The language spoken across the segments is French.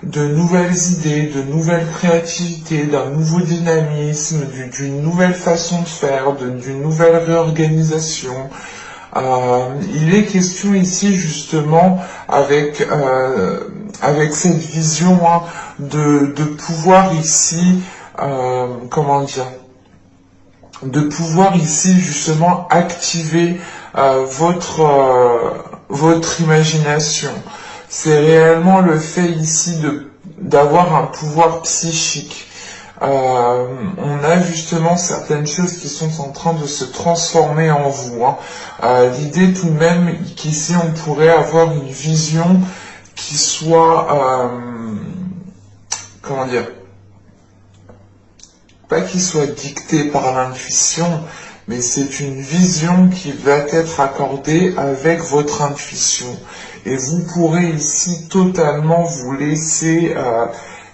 de nouvelles idées, de nouvelles créativités, d'un nouveau dynamisme, d'une nouvelle façon de faire, d'une nouvelle réorganisation. Il est question ici justement avec cette vision de pouvoir ici, comment dire, de pouvoir ici justement activer votre imagination. C'est réellement le fait ici d'avoir un pouvoir psychique. On a justement certaines choses qui sont en train de se transformer en vous. L'idée tout de même qu'ici on pourrait avoir une vision qui soit, comment dire, pas qui soit dictée par l'intuition, mais c'est une vision qui va être accordée avec votre intuition. Et vous pourrez ici totalement vous laisser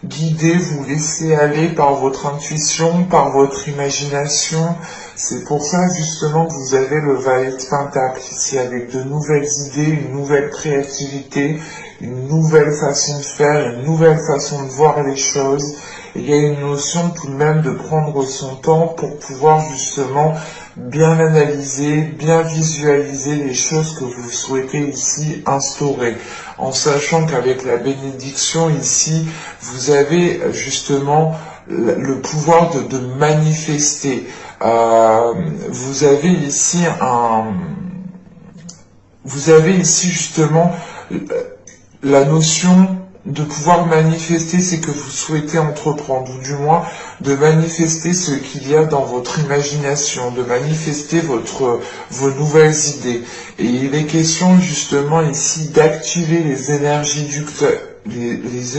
guider, vous laisser aller par votre intuition, par votre imagination. C'est pour ça justement que vous avez le valet de pentacle ici, avec de nouvelles idées, une nouvelle créativité, une nouvelle façon de faire, une nouvelle façon de voir les choses. Il y a une notion tout de même de prendre son temps pour pouvoir justement bien analyser, bien visualiser les choses que vous souhaitez ici instaurer, en sachant qu'avec la bénédiction ici, vous avez justement le pouvoir de manifester. Vous avez ici justement la notion de pouvoir manifester ce que vous souhaitez entreprendre, ou du moins de manifester ce qu'il y a dans votre imagination, de manifester vos nouvelles idées. Et il est question justement ici d'activer les énergies du cœur, les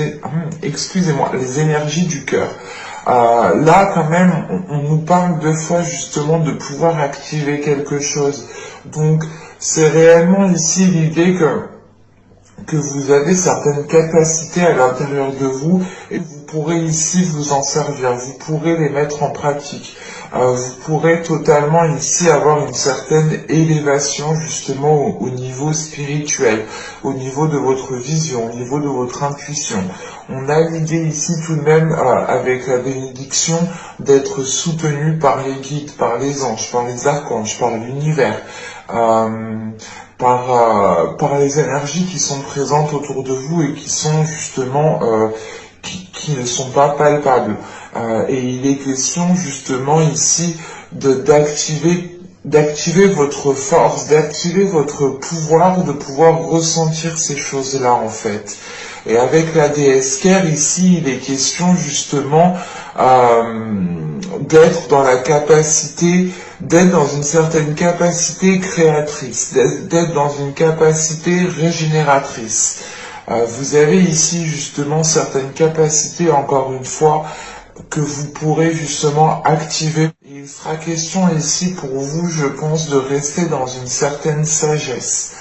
énergies du cœur. Là, quand même, on nous parle deux fois justement de pouvoir activer quelque chose. Donc, c'est réellement ici l'idée que vous avez certaines capacités à l'intérieur de vous et vous pourrez ici vous en servir, vous pourrez les mettre en pratique. Vous pourrez totalement ici avoir une certaine élévation justement au niveau spirituel, au niveau de votre vision, au niveau de votre intuition. On a l'idée ici tout de même, avec la bénédiction, d'être soutenu par les guides, par les anges, par les archanges, par l'univers. Par les énergies qui sont présentes autour de vous et qui sont justement qui ne sont pas palpables. Et il est question justement ici d'activer votre force, d'activer votre pouvoir, de pouvoir ressentir ces choses-là en fait. Et avec la déesse Ker ici, il est question justement d'être dans la capacité, d'être dans une certaine capacité créatrice, d'être dans une capacité régénératrice. Vous avez ici justement certaines capacités, encore une fois, que vous pourrez justement activer. Et il sera question ici pour vous, je pense, de rester dans une certaine sagesse.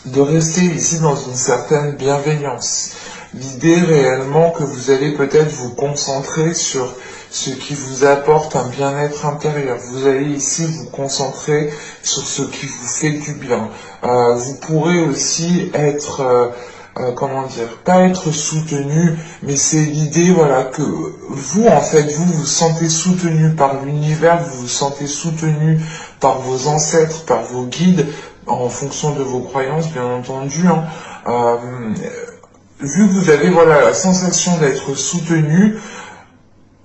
De rester ici dans une certaine bienveillance. L'idée réellement que vous allez peut-être vous concentrer sur ce qui vous apporte un bien-être intérieur. Vous allez ici vous concentrer sur ce qui vous fait du bien. Vous pourrez aussi être, pas être soutenu, mais c'est l'idée, voilà, que vous, en fait, vous vous sentez soutenu par l'univers, vous vous sentez soutenu par vos ancêtres, par vos guides, en fonction de vos croyances, bien entendu. Vu que vous avez la sensation d'être soutenu,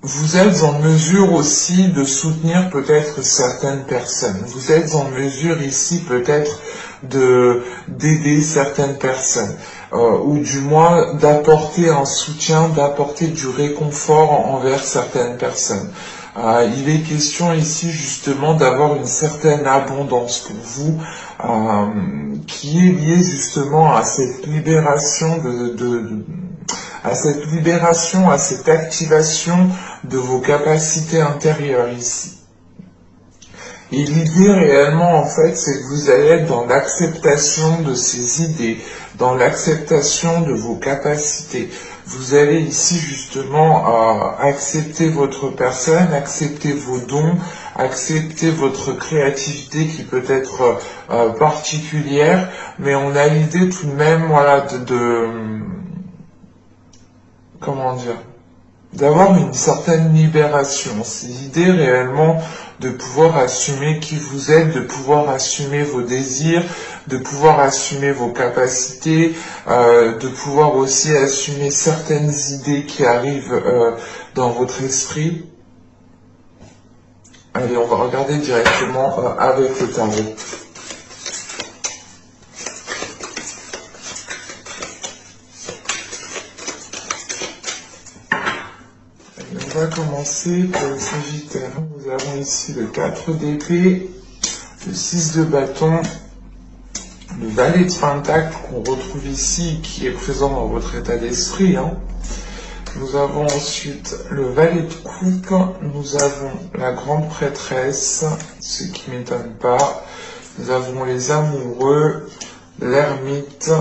vous êtes en mesure aussi de soutenir peut-être certaines personnes. Vous êtes en mesure ici peut-être d'aider certaines personnes, ou du moins d'apporter un soutien, d'apporter du réconfort envers certaines personnes. Il est question ici justement d'avoir une certaine abondance pour vous, qui est liée justement à cette libération à cette activation de vos capacités intérieures ici. Et l'idée réellement, en fait, c'est que vous allez être dans l'acceptation de ces idées, dans l'acceptation de vos capacités. Vous allez ici justement accepter votre personne, accepter vos dons, accepter votre créativité qui peut être particulière, mais on a l'idée tout de même, voilà, comment dire, d'avoir une certaine libération. C'est l'idée réellement de pouvoir assumer qui vous êtes, de pouvoir assumer vos désirs, de pouvoir assumer vos capacités, de pouvoir aussi assumer certaines idées qui arrivent dans votre esprit. Allez, on va regarder directement avec le tarot. On va commencer pour le Sagittaire. Nous avons ici le 4 d'épée, le 6 de bâton, le valet de pentacle qu'on retrouve ici, qui est présent dans votre état d'esprit. Nous avons ensuite le valet de coupe, nous avons la grande prêtresse, ce qui ne m'étonne pas. Nous avons les amoureux, l'ermite,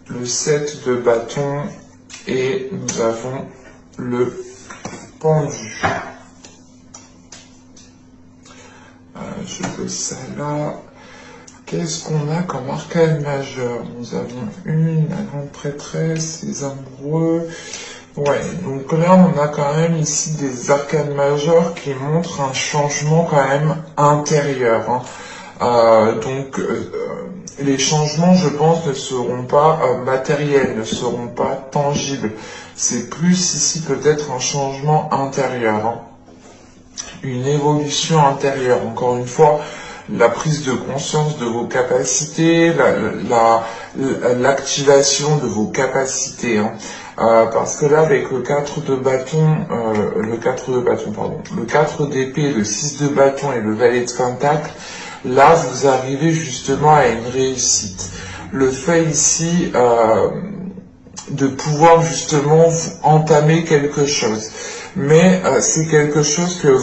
le 7 de bâton et nous avons le pendu. Je pose ça là. Qu'est-ce qu'on a comme arcane majeur? Nous avons la grande prêtresse, les amoureux. Ouais, donc là on a quand même ici des arcanes majeurs qui montrent un changement quand même intérieur. Les changements, je pense, ne seront pas matériels, ne seront pas tangibles. C'est plus ici peut-être un changement intérieur, une évolution intérieure. Encore une fois, la prise de conscience de vos capacités, l'activation de vos capacités. Parce que là, avec le 4 d'épée, le 6 de bâton et le valet de pentacle, là, vous arrivez justement à une réussite. Le fait ici de pouvoir justement vous entamer quelque chose. Mais c'est quelque chose que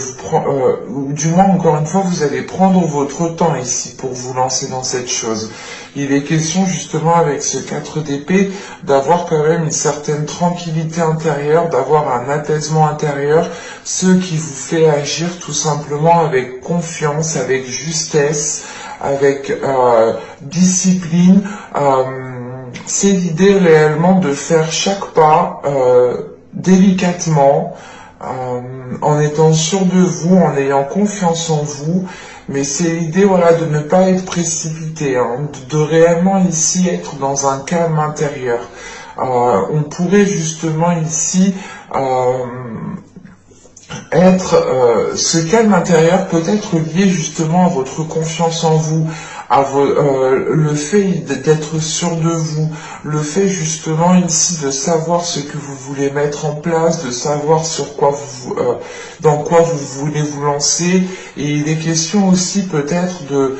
ou du moins, encore une fois, vous allez prendre votre temps ici pour vous lancer dans cette chose. Il est question justement avec ce 4 d'épée d'avoir quand même une certaine tranquillité intérieure, d'avoir un apaisement intérieur, ce qui vous fait agir tout simplement avec confiance, avec justesse, avec discipline. C'est l'idée réellement de faire chaque pas délicatement, en étant sûr de vous, en ayant confiance en vous, mais c'est l'idée, voilà, de ne pas être précipité, de réellement ici être dans un calme intérieur. On pourrait justement ici ce calme intérieur peut être lié justement à votre confiance en vous, le fait d'être sûr de vous, le fait justement ici de savoir ce que vous voulez mettre en place, de savoir dans quoi vous voulez vous lancer. Et il est question aussi peut-être de,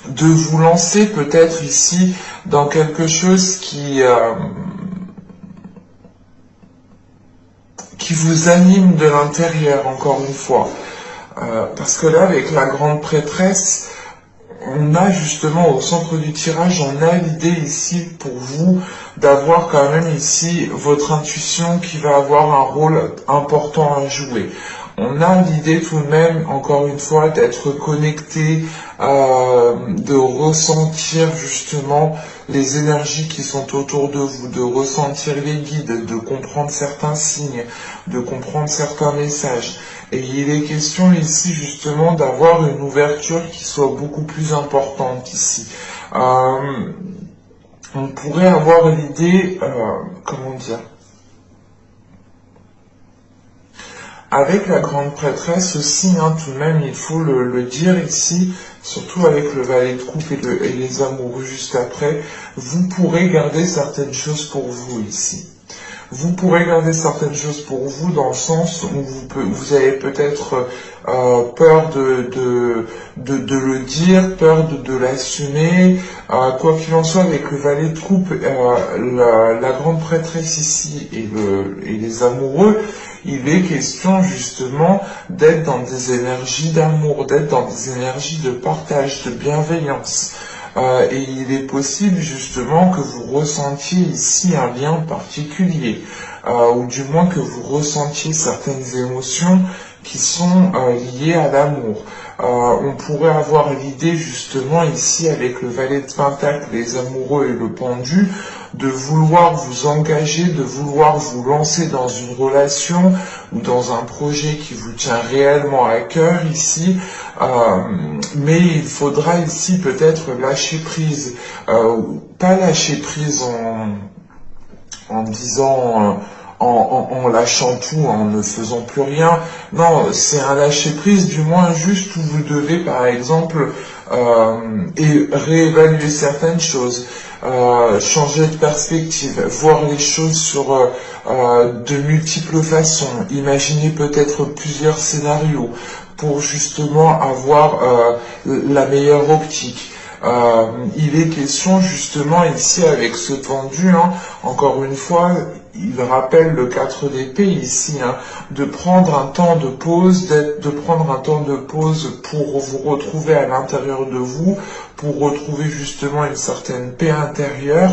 de vous lancer peut-être ici dans quelque chose qui vous anime de l'intérieur, encore une fois. Parce que là, avec la grande prêtresse, on a justement au centre du tirage, on a l'idée ici pour vous d'avoir quand même ici votre intuition qui va avoir un rôle important à jouer. On a l'idée tout de même, encore une fois, d'être connecté, de ressentir justement les énergies qui sont autour de vous, de ressentir les guides, de comprendre certains signes, de comprendre certains messages. Et il est question ici justement d'avoir une ouverture qui soit beaucoup plus importante ici. On pourrait avoir l'idée, avec la grande prêtresse aussi, tout de même, il faut le dire ici, surtout avec le valet de coupe et les amoureux juste après, vous pourrez garder certaines choses pour vous ici. Vous pourrez garder certaines choses pour vous dans le sens où vous avez peut-être peur de le dire, peur de l'assumer. Quoi qu'il en soit, avec le valet de coupe, la grande prêtresse ici et les amoureux, il est question justement d'être dans des énergies d'amour, d'être dans des énergies de partage, de bienveillance. Et il est possible justement que vous ressentiez ici un lien particulier. ou du moins que vous ressentiez certaines émotions qui sont liées à l'amour. On pourrait avoir l'idée justement ici avec le valet de Pentacle, les amoureux et le pendu, de vouloir vous engager, de vouloir vous lancer dans une relation ou dans un projet qui vous tient réellement à cœur ici, mais il faudra ici peut-être lâcher prise, pas lâcher prise en disant... en lâchant tout, en ne faisant plus rien. Non, c'est un lâcher prise, du moins juste où vous devez, par exemple, et réévaluer certaines choses, changer de perspective, voir les choses sur de multiples façons, imaginer peut-être plusieurs scénarios pour justement avoir la meilleure optique. Il est question justement ici avec ce pendu, encore une fois, il rappelle le 4 d'épée ici, de prendre un temps de pause, de prendre un temps de pause pour vous retrouver à l'intérieur de vous, pour retrouver justement une certaine paix intérieure.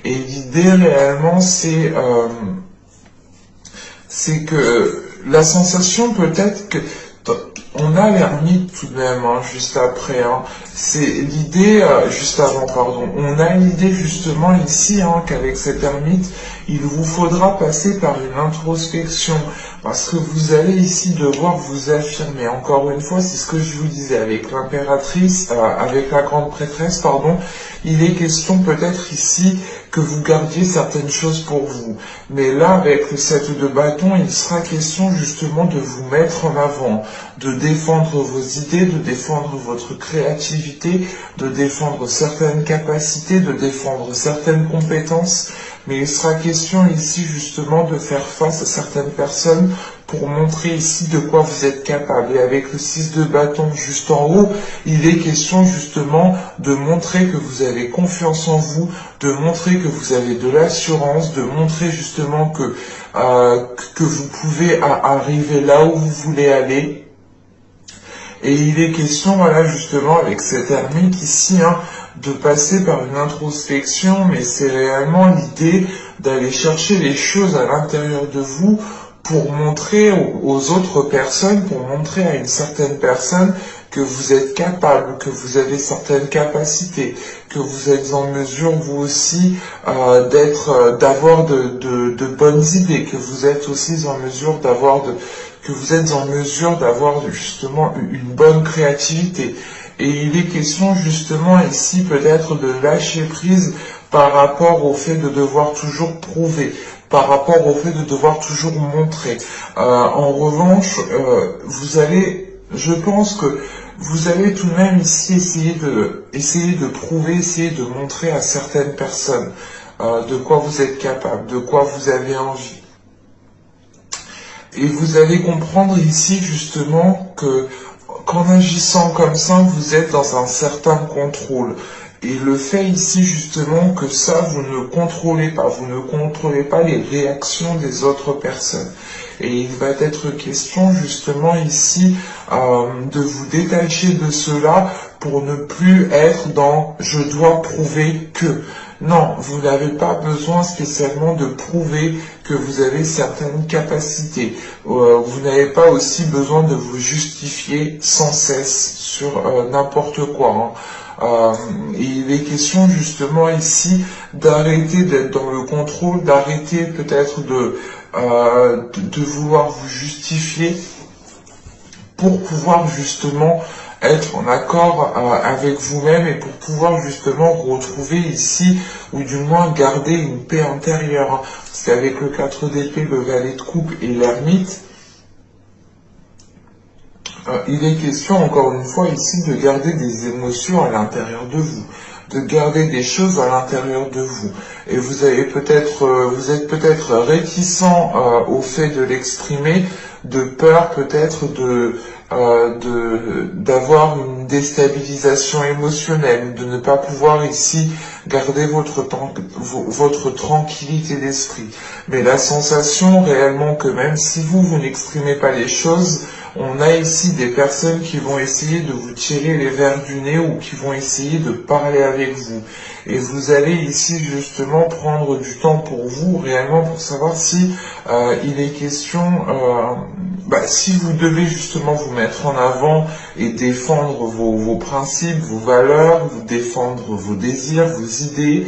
Et l'idée réellement, c'est que la sensation peut-être que on a l'ermite tout de même, juste après. C'est l'idée, juste avant, pardon. On a l'idée justement ici qu'avec cet ermite, il vous faudra passer par une introspection. Parce que vous allez ici devoir vous affirmer. Encore une fois, c'est ce que je vous disais avec l'impératrice, avec la grande prêtresse, pardon. Il est question peut-être ici que vous gardiez certaines choses pour vous. Mais là, avec le 7 de bâton, il sera question justement de vous mettre en avant, de défendre vos idées, de défendre votre créativité, de défendre certaines capacités, de défendre certaines compétences. Mais il sera question ici justement de faire face à certaines personnes pour montrer ici de quoi vous êtes capable. Et avec le 6 de bâton juste en haut, il est question justement de montrer que vous avez confiance en vous, de montrer que vous avez de l'assurance, de montrer justement que vous pouvez arriver là où vous voulez aller. Et il est question, voilà, justement, avec cet ermite ici, de passer par une introspection, mais c'est réellement l'idée d'aller chercher les choses à l'intérieur de vous pour montrer aux autres personnes, pour montrer à une certaine personne que vous êtes capable, que vous avez certaines capacités, que vous êtes en mesure, vous aussi, d'avoir de bonnes idées, que vous êtes aussi en mesure que vous êtes en mesure d'avoir justement une bonne créativité. Et il est question justement ici peut-être de lâcher prise par rapport au fait de devoir toujours prouver, par rapport au fait de devoir toujours montrer. En revanche, je pense que vous allez tout de même ici essayer de prouver, essayer de montrer à certaines personnes de quoi vous êtes capable, de quoi vous avez envie. Et vous allez comprendre ici justement que qu'en agissant comme ça, vous êtes dans un certain contrôle. Et le fait ici justement que ça, vous ne contrôlez pas les réactions des autres personnes. Et il va être question justement ici de vous détacher de cela pour ne plus être dans « je dois prouver que ». Non, vous n'avez pas besoin spécialement de prouver que vous avez certaines capacités. Vous n'avez pas aussi besoin de vous justifier sans cesse sur n'importe quoi. Et il est question justement ici d'arrêter d'être dans le contrôle, d'arrêter peut-être de vouloir vous justifier pour pouvoir justement être en accord avec vous-même et pour pouvoir justement retrouver ici, ou du moins garder une paix intérieure. Parce qu'avec le 4 d'épée, le valet de coupe et l'ermite, il est question encore une fois ici de garder des émotions à l'intérieur de vous, de garder des choses à l'intérieur de vous. Et vous êtes peut-être réticent au fait de l'exprimer, de peur peut-être d'avoir une déstabilisation émotionnelle, de ne pas pouvoir ici garder votre tranquillité d'esprit. Mais la sensation réellement que même si vous n'exprimez pas les choses, On a ici des personnes qui vont essayer de vous tirer les verres du nez ou qui vont essayer de parler avec vous. Et vous allez ici justement prendre du temps pour vous, réellement pour savoir si il est question, si vous devez justement vous mettre en avant et défendre vos principes, vos valeurs, vous défendre vos désirs, vos idées,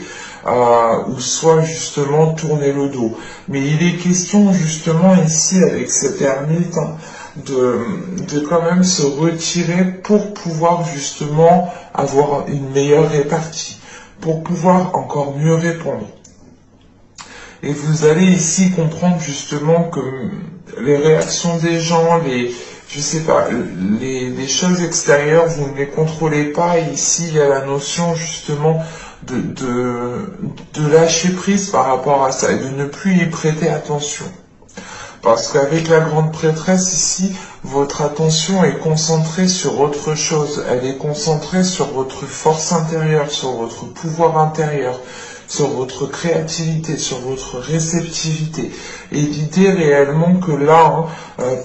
ou soit justement tourner le dos. Mais il est question justement ici avec cet ermite de quand même se retirer pour pouvoir justement avoir une meilleure répartie, pour pouvoir encore mieux répondre. Et vous allez ici comprendre justement que les réactions des gens, les choses extérieures, vous ne les contrôlez pas. Et ici, il y a la notion justement de lâcher prise par rapport à ça et de ne plus y prêter attention. Parce qu'avec la grande prêtresse ici, votre attention est concentrée sur autre chose. Elle est concentrée sur votre force intérieure, sur votre pouvoir intérieur, sur votre créativité, sur votre réceptivité. Et l'idée réellement que là,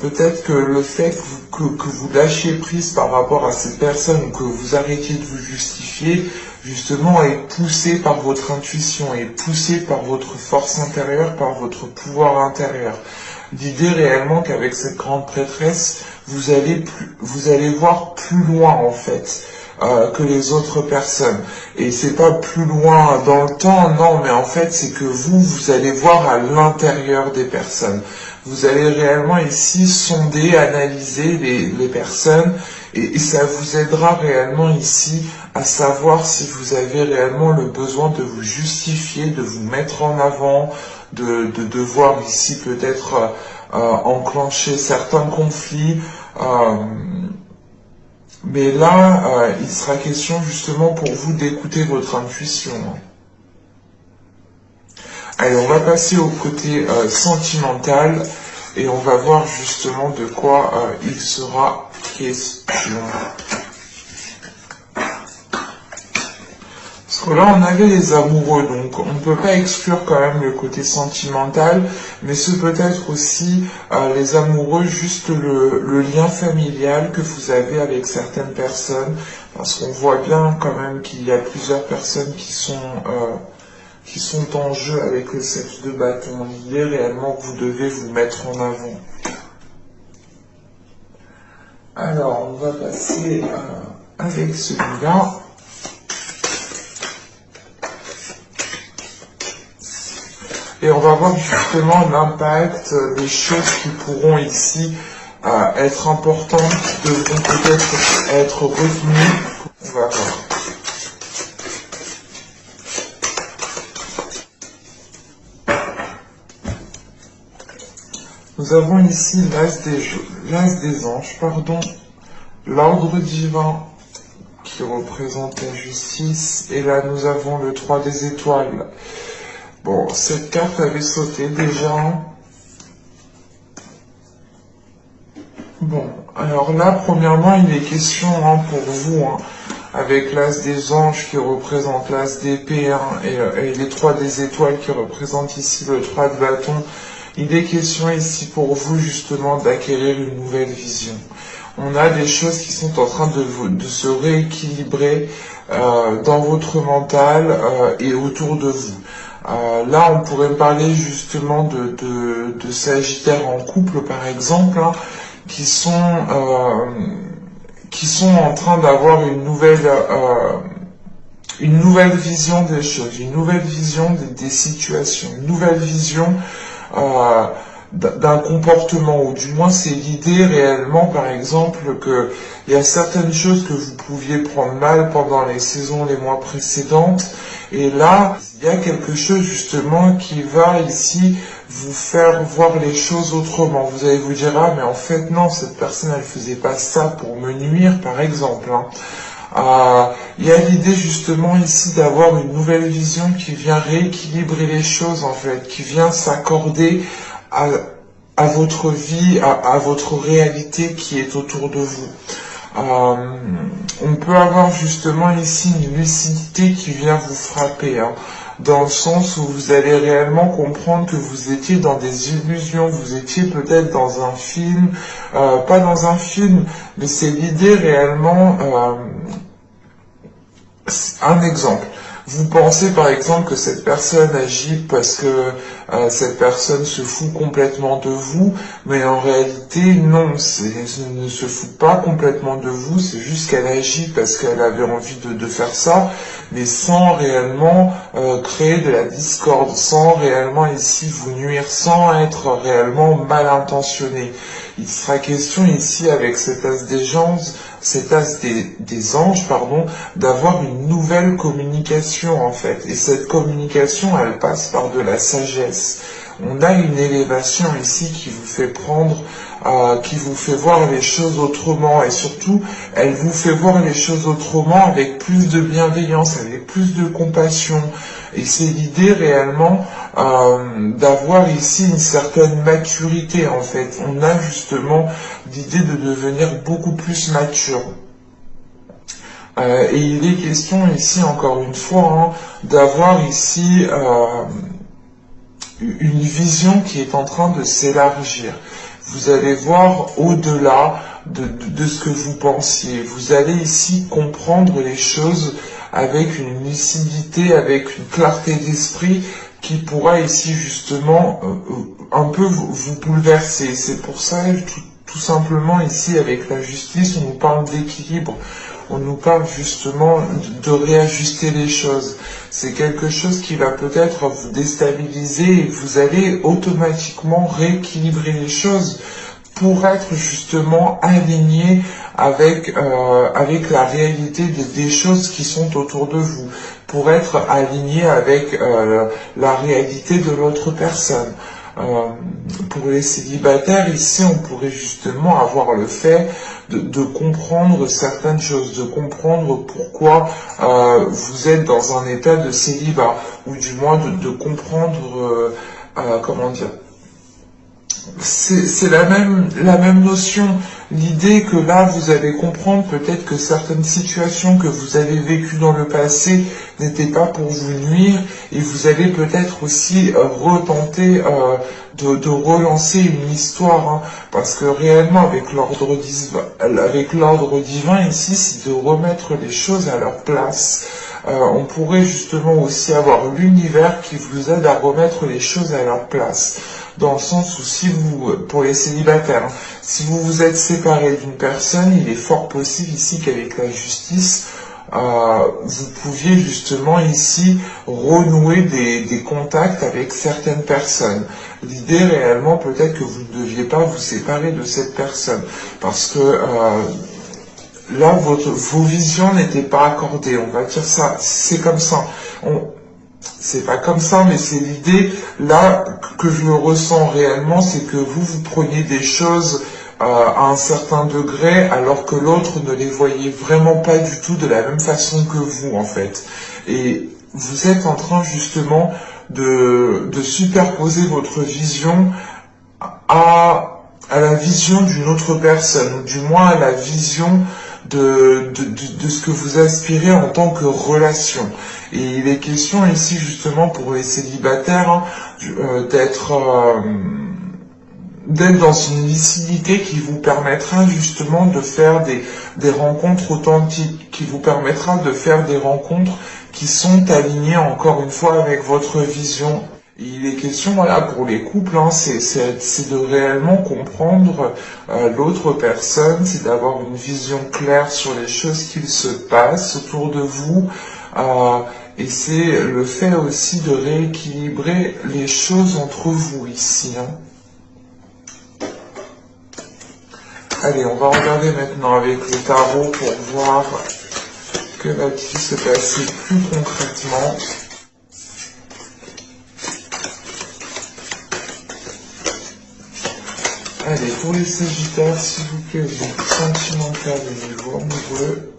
peut-être que le fait que vous lâchiez prise par rapport à ces personnes, ou que vous arrêtiez de vous justifier, justement est poussé par votre intuition, est poussé par votre force intérieure, par votre pouvoir intérieur. L'idée réellement qu'avec cette grande prêtresse, vous allez voir plus loin en fait que les autres personnes. Et c'est pas plus loin dans le temps, non, mais en fait c'est que vous allez voir à l'intérieur des personnes. Vous allez réellement ici sonder, analyser les personnes et ça vous aidera réellement ici à savoir si vous avez réellement le besoin de vous justifier, de vous mettre en avant, de devoir ici peut-être enclencher certains conflits. Mais là, il sera question justement pour vous d'écouter votre intuition. Allez, on va passer au côté sentimental et on va voir justement de quoi il sera question. Parce que là, on avait les amoureux, donc on ne peut pas exclure quand même le côté sentimental, mais ce peut être aussi les amoureux, juste le lien familial que vous avez avec certaines personnes, parce qu'on voit bien quand même qu'il y a plusieurs personnes qui sont en jeu avec le 7 de bâton. L'idée réellement que vous devez vous mettre en avant. Alors, on va passer avec celui-là. Et on va voir justement l'impact des choses qui pourront ici être importantes, qui devront peut-être être retenues. On va voir. Nous avons ici l'as des anges, l'ordre divin qui représente la justice, et là nous avons le 3 des étoiles. Bon, cette carte avait sauté déjà. Bon, alors là, premièrement, il est question pour vous, avec l'as des anges qui représente l'as d'épée, et les 3 des étoiles qui représentent ici le 3 de bâton. Il est question ici pour vous justement d'acquérir une nouvelle vision. On a des choses qui sont en train de se rééquilibrer dans votre mental et autour de vous. Là, on pourrait parler justement de Sagittaires en couple, par exemple, qui sont en train d'avoir une nouvelle vision des choses, une nouvelle vision des situations, une nouvelle vision d'un comportement, ou du moins c'est l'idée réellement, par exemple, que il y a certaines choses que vous pouviez prendre mal pendant les saisons, les mois précédentes, et là, il y a quelque chose justement qui va ici vous faire voir les choses autrement. Vous allez vous dire, ah mais en fait non, cette personne elle faisait pas ça pour me nuire, par exemple. Il y a l'idée justement ici d'avoir une nouvelle vision qui vient rééquilibrer les choses en fait, qui vient s'accorder à votre vie, à votre réalité qui est autour de vous. On peut avoir justement ici une lucidité qui vient vous frapper. dans le sens où vous allez réellement comprendre que vous étiez dans des illusions, vous étiez peut-être dans un film, pas dans un film, mais c'est l'idée réellement, un exemple. Vous pensez par exemple que cette personne agit parce que cette personne se fout complètement de vous, mais en réalité non, elle ne se fout pas complètement de vous, c'est juste qu'elle agit parce qu'elle avait envie de faire ça, mais sans réellement créer de la discorde, sans réellement ici vous nuire, sans être réellement mal intentionné. Il sera question ici avec cet as des anges, pardon, d'avoir une nouvelle communication en fait. Et cette communication, elle passe par de la sagesse. On a une élévation ici qui vous fait prendre, qui vous fait voir les choses autrement, et surtout, elle vous fait voir les choses autrement avec plus de bienveillance, avec plus de compassion. Et c'est l'idée réellement d'avoir ici une certaine maturité en fait. On a justement l'idée de devenir beaucoup plus mature. Et il est question ici, encore une fois, d'avoir ici une vision qui est en train de s'élargir. Vous allez voir au-delà de ce que vous pensiez. Vous allez ici comprendre les choses avec une lucidité, avec une clarté d'esprit qui pourra ici justement un peu vous bouleverser. C'est pour ça, tout simplement ici avec la justice, on nous parle d'équilibre. On nous parle justement de réajuster les choses. C'est quelque chose qui va peut-être vous déstabiliser et vous allez automatiquement rééquilibrer les choses pour être justement aligné avec la réalité des choses qui sont autour de vous, pour être aligné avec la réalité de l'autre personne. Pour les célibataires, ici, on pourrait justement avoir le fait de comprendre certaines choses, de comprendre pourquoi vous êtes dans un état de célibat, ou du moins de comprendre, comment dire, c'est la même notion. L'idée que là, vous allez comprendre peut-être que certaines situations que vous avez vécues dans le passé n'étaient pas pour vous nuire, et vous allez peut-être aussi retenter de relancer une histoire, parce que réellement, avec l'ordre divin ici, c'est de remettre les choses à leur place. On pourrait justement aussi avoir l'univers qui vous aide à remettre les choses à leur place. Dans le sens où si vous, pour les célibataires, si vous vous êtes séparé d'une personne, il est fort possible ici qu'avec la justice, vous pouviez justement ici renouer des contacts avec certaines personnes. L'idée réellement peut-être que vous ne deviez pas vous séparer de cette personne, parce que là vos visions n'étaient pas accordées, on va dire ça, c'est comme ça. C'est pas comme ça, mais c'est l'idée, là, que je ressens réellement, c'est que vous preniez des choses à un certain degré, alors que l'autre ne les voyait vraiment pas du tout de la même façon que vous, en fait. Et vous êtes en train, justement, de superposer votre vision à la vision d'une autre personne, ou du moins à la vision de ce que vous aspirez en tant que relation. Et il est question ici justement pour les célibataires d'être dans une lucidité qui vous permettra justement de faire des rencontres authentiques, qui vous permettra de faire des rencontres qui sont alignées encore une fois avec votre vision. Et il est question, voilà, pour les couples, c'est de réellement comprendre l'autre personne, c'est d'avoir une vision claire sur les choses qui se passent autour de vous, et c'est le fait aussi de rééquilibrer les choses entre vous ici. Allez, on va regarder maintenant avec le tarot pour voir que va-t-il se passer plus concrètement. Allez, pour les Sagittaires, s'il vous plaît, vous sentimental et niveau amoureux.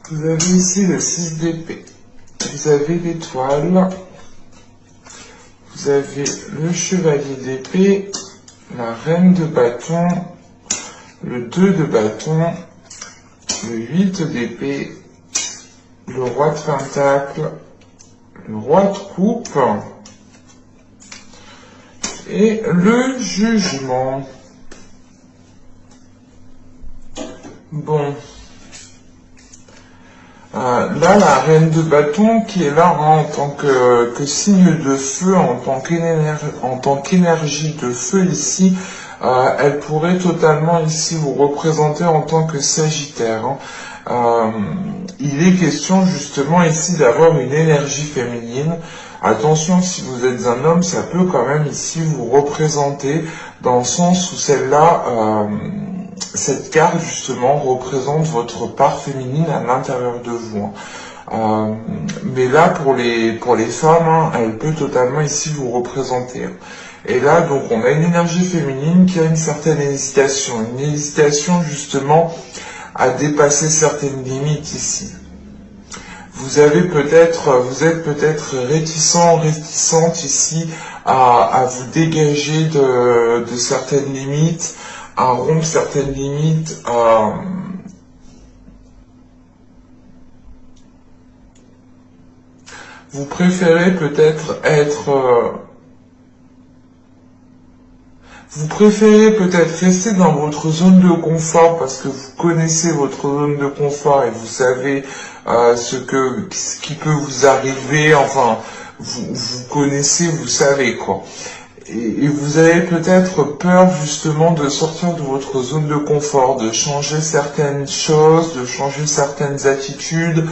Vous avez ici le 6 d'épée. Vous avez l'étoile. Vous avez le chevalier d'épée. la reine de bâton, le 2 de bâton, le 8 d'épée, le roi de pentacle, le roi de coupe et le jugement. Bon. Là, la reine de bâton qui est là en tant que signe de feu, en tant qu'énergie de feu ici, elle pourrait totalement ici vous représenter en tant que Sagittaire. Il est question justement ici d'avoir une énergie féminine. Attention, si vous êtes un homme, ça peut quand même ici vous représenter dans le sens où celle-là... cette carte, justement, représente votre part féminine à l'intérieur de vous. Mais là, pour les femmes, elle peut totalement ici vous représenter. Et là, donc, on a une énergie féminine qui a une certaine hésitation. Une hésitation, justement, à dépasser certaines limites ici. Vous êtes peut-être réticente ici à vous dégager de certaines limites, à rompre certaines limites, vous préférez peut-être rester dans votre zone de confort parce que vous connaissez votre zone de confort et vous savez ce qui peut vous arriver, enfin, vous connaissez, vous savez quoi. Et vous avez peut-être peur justement de sortir de votre zone de confort, de changer certaines choses, de changer certaines attitudes,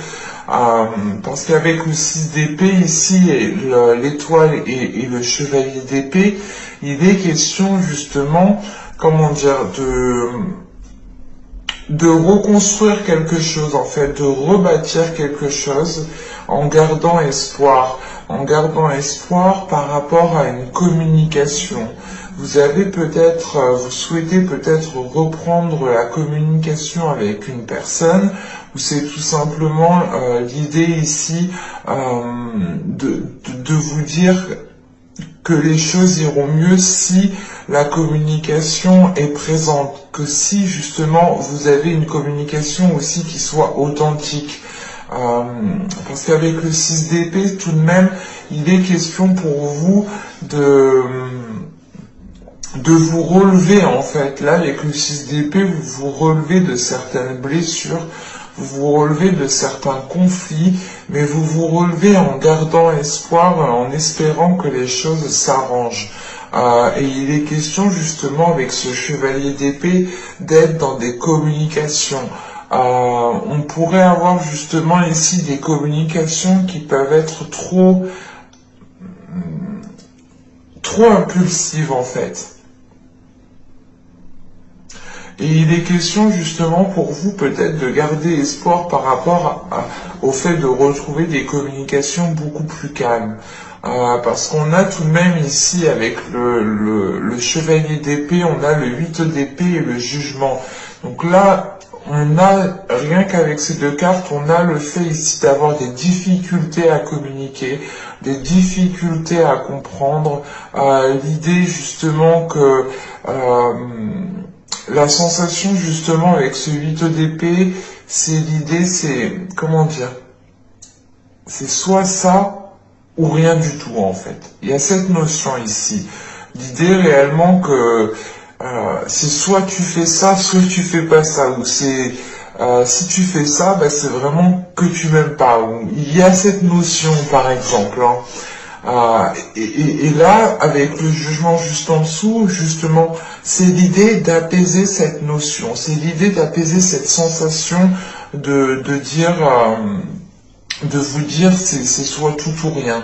parce qu'avec le 6 d'épée ici, et l'étoile et le chevalier d'épée, il est question justement, comment dire, de reconstruire quelque chose en fait, de rebâtir quelque chose en gardant espoir par rapport à une communication. Vous souhaitez peut-être reprendre la communication avec une personne, ou c'est tout simplement l'idée ici de vous dire que les choses iront mieux si la communication est présente, que si justement vous avez une communication aussi qui soit authentique. Parce qu'avec le 6 d'épée, tout de même, il est question pour vous de vous relever en fait. Là, avec le 6 d'épée, vous vous relevez de certaines blessures, vous vous relevez de certains conflits, mais vous vous relevez en gardant espoir, en espérant que les choses s'arrangent. Et il est question justement avec ce chevalier d'épée d'être dans des communications. On pourrait avoir justement ici des communications qui peuvent être trop impulsives en fait. Et il est question justement pour vous peut-être de garder espoir par rapport au fait de retrouver des communications beaucoup plus calmes. Parce qu'on a tout de même ici avec le chevalier d'épée, on a le 8 d'épée et le jugement. Donc là, on a, rien qu'avec ces deux cartes, on a le fait ici d'avoir des difficultés à communiquer, des difficultés à comprendre, l'idée justement que la sensation justement avec ce 8 d'épée, comment dire, c'est soit ça ou rien du tout en fait. Il y a cette notion ici. L'idée réellement que c'est soit tu fais ça, soit tu fais pas ça, ou c'est si tu fais ça, c'est vraiment que tu m'aimes pas. Ou, il y a cette notion par exemple. Et là, avec le jugement juste en dessous, justement, c'est l'idée d'apaiser cette notion, c'est l'idée d'apaiser cette sensation de vous dire c'est soit tout ou rien.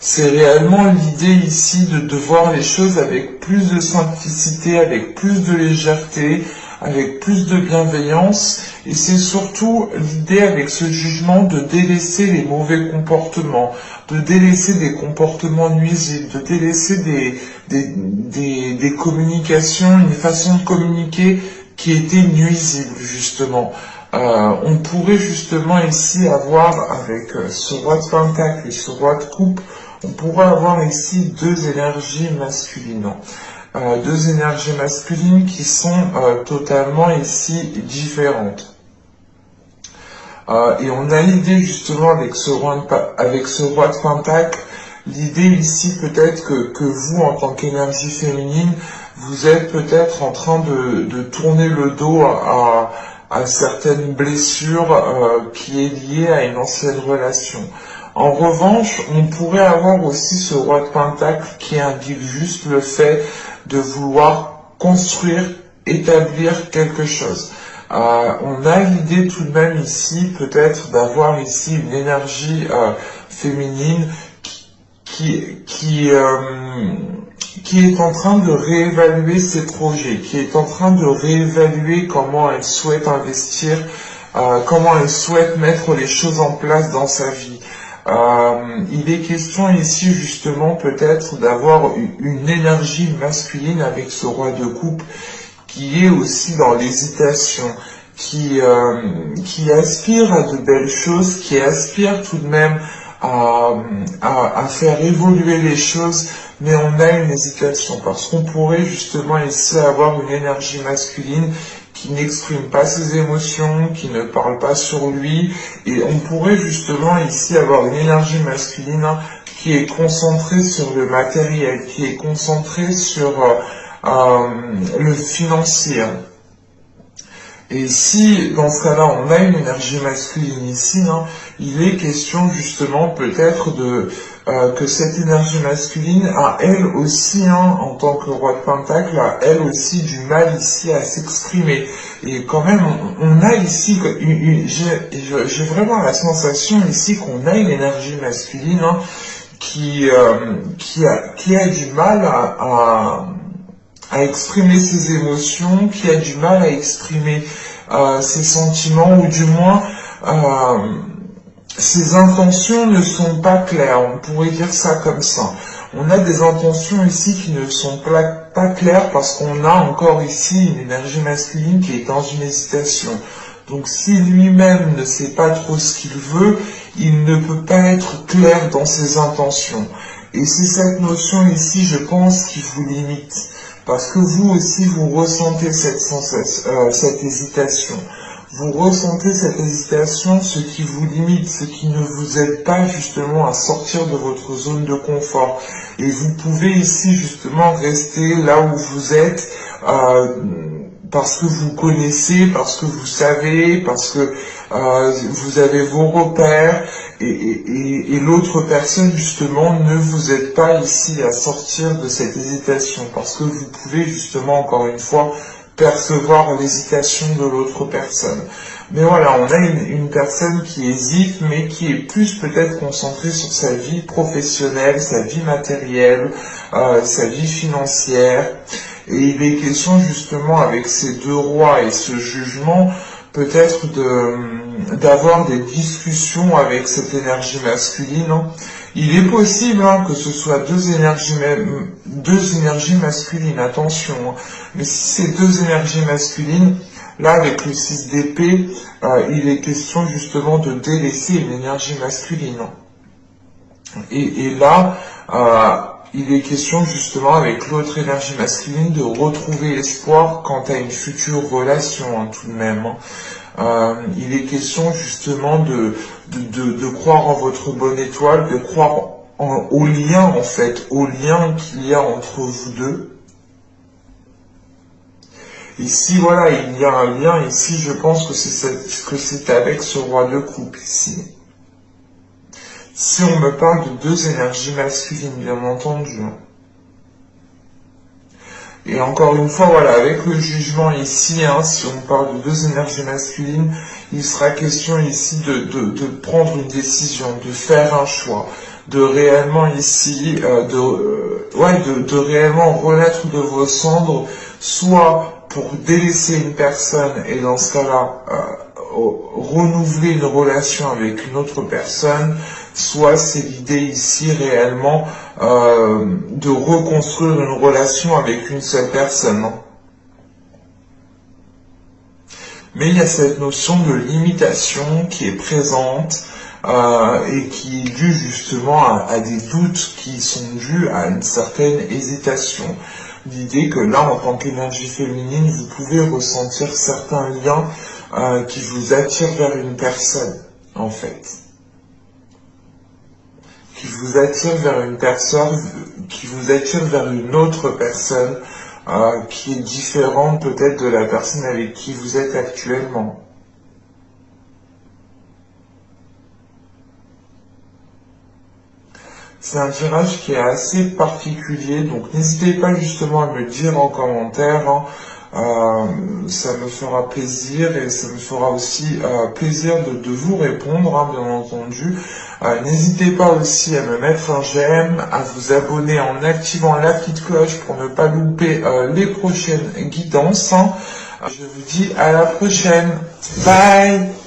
C'est réellement l'idée ici de voir les choses avec plus de simplicité, avec plus de légèreté, avec plus de bienveillance, et c'est surtout l'idée avec ce jugement de délaisser les mauvais comportements, de délaisser des comportements nuisibles, de délaisser des communications, une façon de communiquer qui était nuisible justement. On pourrait justement ici avoir avec ce roi de pentacle et ce roi de coupe, on pourrait avoir ici deux énergies masculines. deux énergies masculines qui sont totalement ici différentes. Et on a l'idée justement avec ce roi de Pentacle, l'idée ici peut-être que vous, en tant qu'énergie féminine, vous êtes peut-être en train de tourner le dos à certaines blessures qui est liée à une ancienne relation. En revanche, on pourrait avoir aussi ce roi de Pentacle qui indique juste le fait de vouloir construire, établir quelque chose. On a l'idée tout de même ici peut-être d'avoir ici une énergie féminine qui est en train de réévaluer ses projets, qui est en train de réévaluer comment elle souhaite investir, comment elle souhaite mettre les choses en place dans sa vie. Il est question ici justement peut-être d'avoir une énergie masculine avec ce roi de coupe qui est aussi dans l'hésitation, qui aspire à de belles choses, qui aspire tout de même à faire évoluer les choses, mais on a une hésitation parce qu'on pourrait justement ici avoir une énergie masculine qui n'exprime pas ses émotions, qui ne parle pas sur lui, et on pourrait justement ici avoir une énergie masculine qui est concentrée sur le matériel, qui est concentrée sur le financier. Et si, dans ce cas-là, on a une énergie masculine ici, il est question justement peut-être que cette énergie masculine a elle aussi, en tant que roi de Pentacle, a elle aussi du mal ici à s'exprimer. Et quand même, on a ici, j'ai vraiment la sensation ici qu'on a une énergie masculine qui a du mal à exprimer ses émotions, qui a du mal à exprimer ses sentiments, ou du moins ses intentions ne sont pas claires, on pourrait dire ça comme ça. On a des intentions ici qui ne sont pas claires parce qu'on a encore ici une énergie masculine qui est dans une hésitation. Donc si lui-même ne sait pas trop ce qu'il veut, il ne peut pas être clair dans ses intentions. Et c'est cette notion ici, je pense, qui vous limite. Parce que vous aussi, vous ressentez cette hésitation. Vous ressentez cette hésitation, ce qui vous limite, ce qui ne vous aide pas justement à sortir de votre zone de confort. Et vous pouvez ici justement rester là où vous êtes, parce que vous connaissez, parce que vous savez, parce que vous avez vos repères, et l'autre personne justement ne vous aide pas ici à sortir de cette hésitation, parce que vous pouvez justement encore une fois percevoir l'hésitation de l'autre personne. Mais voilà, on a une personne qui hésite, mais qui est plus peut-être concentrée sur sa vie professionnelle, sa vie matérielle, sa vie financière. Et il est question justement avec ces deux rois et ce jugement, peut-être d'avoir des discussions avec cette énergie masculine. Il est possible que ce soit deux énergies masculines, attention. Mais si c'est deux énergies masculines, là avec le 6 d'épée, il est question justement de délaisser une énergie masculine. Et là, il est question justement avec l'autre énergie masculine de retrouver espoir quant à une future relation tout de même. Il est question justement de croire en votre bonne étoile, de croire au lien en fait, au lien qu'il y a entre vous deux. Ici voilà, il y a un lien ici, je pense que c'est avec ce roi de coupe ici. Si on me parle de deux énergies masculines, bien entendu. Et encore une fois, voilà, avec le jugement ici, si on parle de deux énergies masculines, il sera question ici de prendre une décision, de faire un choix, de réellement ici, de réellement renaître de vos cendres, soit pour délaisser une personne et dans ce cas-là, renouveler une relation avec une autre personne, soit c'est l'idée ici réellement de reconstruire une relation avec une seule personne. Mais il y a cette notion de limitation qui est présente et qui est due justement à des doutes qui sont dus à une certaine hésitation. l'idée que là, en tant qu'énergie féminine, vous pouvez ressentir certains liens qui vous attirent vers une personne, en fait. Qui vous attire vers une personne, qui vous attire vers une autre personne, qui est différente peut-être de la personne avec qui vous êtes actuellement. C'est un tirage qui est assez particulier, donc n'hésitez pas justement à me dire en commentaire, hein, ça me fera plaisir et ça me fera aussi plaisir de vous répondre, hein, bien entendu. N'hésitez pas aussi à me mettre un j'aime, à vous abonner en activant la petite cloche pour ne pas louper les prochaines guidances, hein. Je vous dis à la prochaine. Bye!